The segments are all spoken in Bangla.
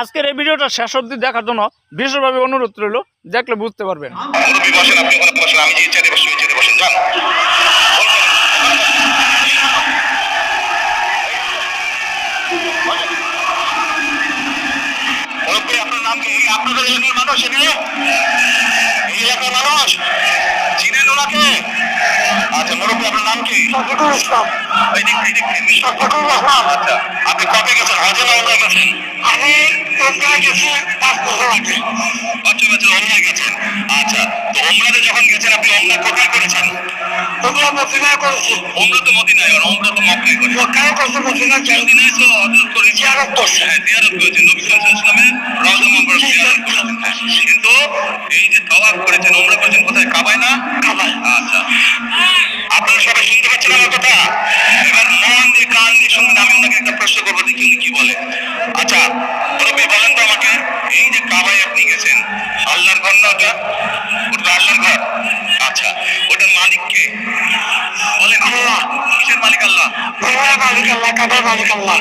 আজকের এই ভিডিওটা শেষ অবধি দেখার জন্য বিশেষভাবে অনুরোধ রইল, দেখলে বুঝতে পারবেন। মুরব্বী বসেন, আপনি ওখানে বসেন, আমি যে চেয়ারে বসে ওই চেয়ারে বসেন, যান। মুরব্বী আপনার নাম কি? আপনাদের এলাকার মানুষ, এই এলাকার মানুষ চিনেন ওনাকে? আচ্ছা মুরব্বী আপনার নাম কি? শফিকুল ইসলাম। শফিকুল ইসলাম। আচ্ছা আপনি কবে গেছেন, হজে না ওমরায় গেছেন? আমি ওমরায় গেছি 5 বছর আগে। 5 বছর ওমরায় গেছেন। আচ্ছা তো ওমরাতে যখন গেছেন আপনি ওমরা কোথায় করেছেন? ওমরা মদিনায় করেছি। ওমরা তো মদিনায়, আর ওমরা তো মক্কায় করেছেন। মক্কায় করছি, মদিনায় যাই। মদিনায় তো হযরত করে জিয়ারত করছি। হ্যাঁ জিয়ারত করেছেন, নবী সাল্লাল্লাহু আলাইহি ওয়াসাল্লামের রওজা মুবারক জিয়ারত করেছেন। কিন্তু এই যে তাওয়াফ করেছেন, ওমরা করেছেন কোথায়? কাবায় না? কাবায়। আচ্ছা আপনারা সবাই শুনতে পাচ্ছেন আমার কথা? এবার মন দিয়ে কান দিয়ে শুনবেন। আমি ওনাকে একটা প্রশ্ন করবো, দেখি উনি কি বলে। আচ্ছা মুরব্বী বলেন তো আমাকে, এই যে কাবায় আপনি গেছেন, আল্লাহর ঘর না ওটা? ওটা আল্লাহর ঘর। আচ্ছা ওটার মালিক কে বলেন? আল্লাহ। কিসের মালিক? আল্লাহ। ওমরার মালিক আল্লাহ, কাবার মালিক আল্লাহ।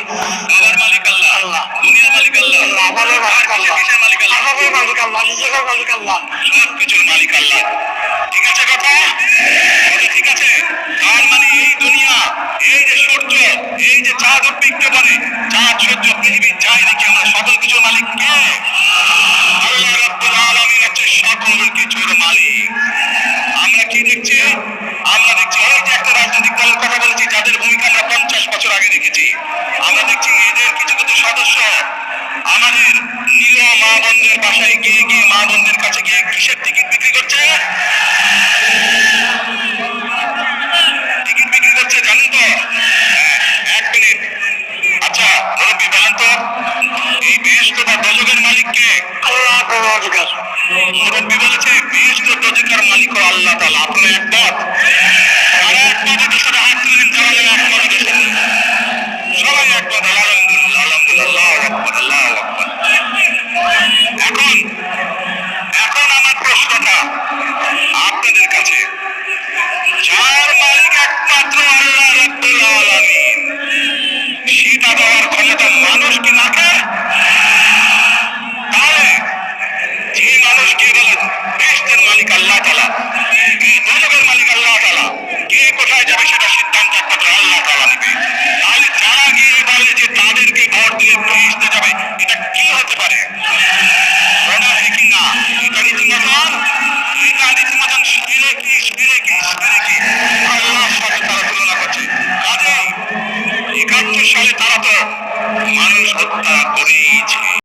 কাবার মালিক আল্লাহ, আল্লাহ। দুনিয়ার মালিক আল্লাহ, আল্লাহ, আমাদের মালিক আল্লাহ। কিসের মালিক? আল্লাহ। আমাদের মালিক আল্লাহ, নিজেদের মালিক আল্লাহ। সব কিছুর মালিক আল্লাহ। ঠিক আছে কথা? কথা ঠিক আছে? তার মানে এই দুনিয়া, এই যে সূর্য, এই যে চাঁদ উদ্ভিক্ত করে, চাঁদ সূর্য পৃথিবী যাই দেখি আমরা, সকল কিছুর মালিক কে? আল্লাহ রাব্বুল আলামিন হচ্ছে সকল কিছুর মালিক। আমরা কি দেখছি? আমরা দেখছি এই যে একটা রাজনৈতিক দলের কথা বলেছি, যাদের ভূমিকা আমরা 50 বছর আগে দেখেছি। আমরা দেখছি এদের কিছু কিছু সদস্য আমাদের নিরীহ মা বোনদের বাসায় গিয়ে গিয়ে, মা বোনদের কাছে গিয়ে কিসের টিকিট বিক্রি করছে? টিকিট বিক্রি করছে, জানেন তো? এক মিনিট। আচ্ছা মুরব্বী বলেন তো, এই বেহেশত বা দোজখের মালিক কে? আল্লাহ পরওয়ারদিগার। মুরব্বী বলেছে বেহেশত দোজখের মালিক হলো আল্লাহ তাআলা। আপনারা একমত?